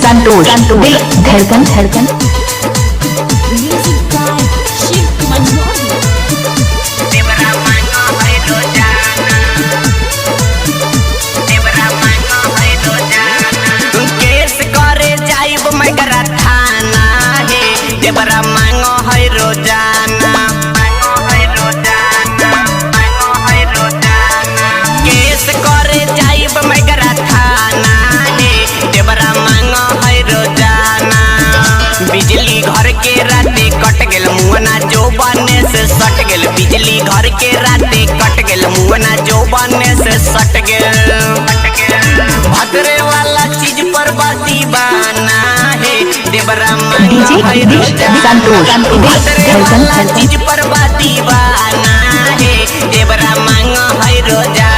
संतोष दिल धड़कन धड़कन। देवरा मांगो है रोजाना, केस करे जाइब मगरा थाना हे। देवरा मांगो है रोजाना, बिजली घर के राते कट गेल मुहना जो बने से सट गेल। बिजली घर के राते कट गेल मुहना जो बने से सट गेल। भद्रे वाला चीज पर दीवाना है। देवरा मांगो है रोजाना, भद्रे वाला चीज पर दीवाना है। देवरा मांगो है रोजाना।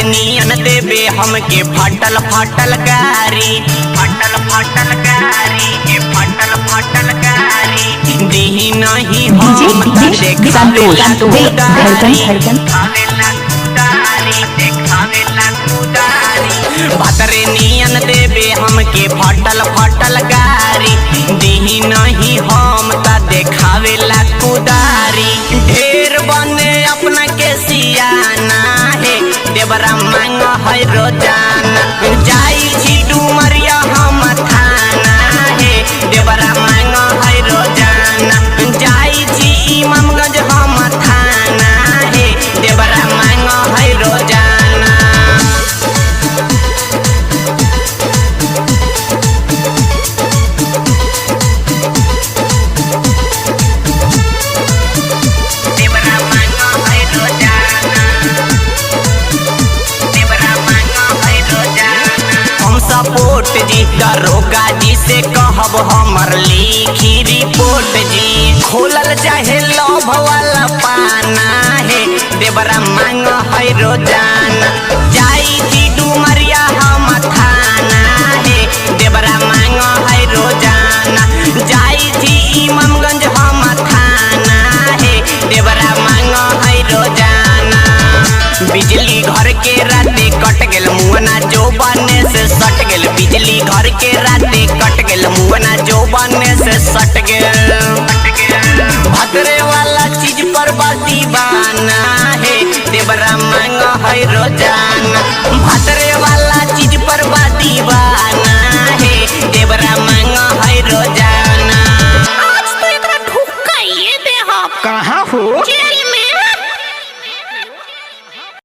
नियन देवे हमके फटल फटल गारी, फटल फटल गारी, ये फटल फटल गारी। दीही नहीं हम संतोष दिल धड़कन धड़कन। भतरे नियन देवे हमके फटल फटल गारी। दीही नहीं हम ता देखावे ला कुदारी। ढेर बने अपना के सियाना है। देवरा मांगो है रोजाना, जाई छी डुमरिया हम थाना है। देवरा मांगो है रोजाना, जाई छी इमामगंज हम थाना है। देवरा मांगो है रोजाना। सपोर्ट जी दरोगा जी से कहब हमर लिखी रिपोर्ट जी। खोलल चाहे लव वाला पाना है। देवरा मांगो है रोजाना, जाई थी डुमरिया हम थाना है। देवरा मांगो है रोजाना, जाई थी इमामगंज हम थाना है। देवरा मांगो है रोजाना। बिजली घर के राते कट गेल मुहना जो बने से सट गेल। बिजली घर के राते कट गेल मुहना जो बने से सट गेल। भद्रे वाला चीज पर दीवाना है। देवरा मांगो है रोजाना, भद्रे